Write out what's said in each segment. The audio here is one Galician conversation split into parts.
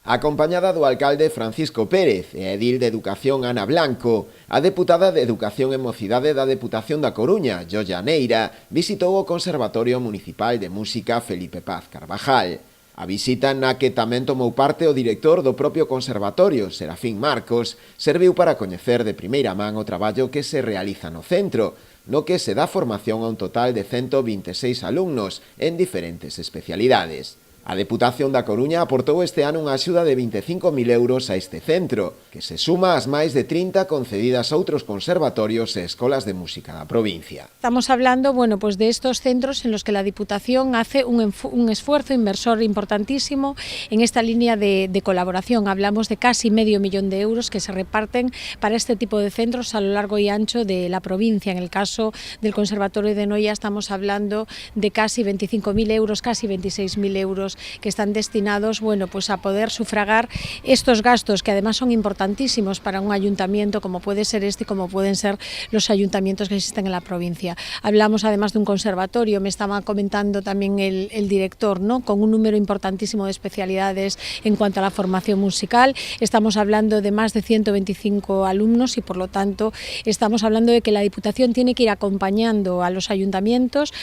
Acompañada do alcalde Francisco Pérez e a edil de Educación Ana Blanco, a deputada de Educación e Mocidade da Deputación da Coruña, Joia Neira, visitou o Conservatorio Municipal de Música Felipe Paz Carvajal. A visita na que tamén tomou parte o director do propio conservatorio, Serafín Marcos, serviu para coñecer de primeira man o traballo que se realiza no centro, no que se dá formación a un total de 126 alumnos en diferentes especialidades. A Deputación da Coruña aportou este ano unha axuda de 25.000 euros a este centro, que se suma ás máis de 30 concedidas a outros conservatorios e escolas de música da provincia. Estamos hablando, pues de estos centros en los que la Diputación hace un esfuerzo inversor importantísimo en esta línea de colaboración. Hablamos de casi medio millón de euros que se reparten para este tipo de centros a lo largo y ancho de la provincia. En el caso del Conservatorio de Noia estamos hablando de casi 25.000 euros, casi 26.000 euros que están destinados pues a poder sufragar estos gastos que además son importantísimos para un ayuntamiento como puede ser este y como pueden ser los ayuntamientos que existen en la provincia. Hablamos además de un conservatorio, me estaba comentando también el director, ¿no?, con un número importantísimo de especialidades en cuanto a la formación musical. Estamos hablando de más de 125 alumnos y por lo tanto estamos hablando de que la Diputación tiene que ir acompañando a los ayuntamientos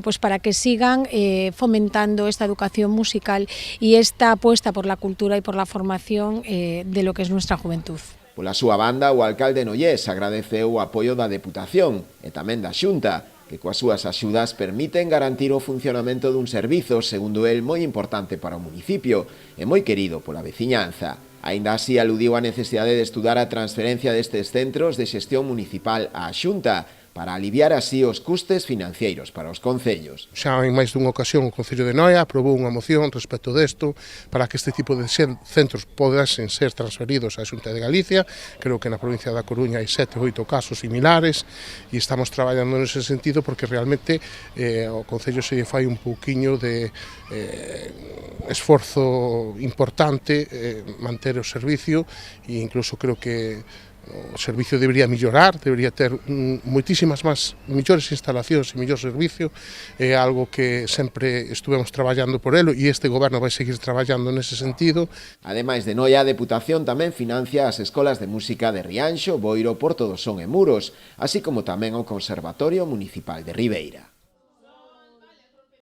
pues para que sigan fomentando esta educación musical y esta apuesta por la cultura y por la formación de lo que es nuestra juventud. Pola súa banda, o alcalde nollés agradeceu o apoio da Deputación e tamén da Xunta, que coas súas axudas permiten garantir o funcionamento dun servizo, segundo el, moi importante para o municipio e moi querido pola veciñanza. Aínda así aludiu á necesidade de estudar a transferencia destes centros de xestión municipal á Xunta, para aliviar así os custes financeiros para os concellos. Xa en máis dunha ocasión o Concello de Noia aprobou unha moción respecto desto para que este tipo de centros podasen ser transferidos á Xunta de Galicia. Creo que na provincia da Coruña hai 7 ou 8 casos similares e estamos traballando nese sentido porque realmente o Concello se fai un pouquiño de esforzo importante manter o servicio e incluso creo que o servicio debería mellorar, debería ter moitísimas máis mellores instalacións e mellor servicio, é algo que sempre estuvemos traballando por elo e este goberno vai seguir traballando nese sentido. Ademais de Noia, a Deputación tamén financia as escolas de música de Rianxo, Boiro, Porto do Son e Muros, así como tamén o Conservatorio Municipal de Ribeira.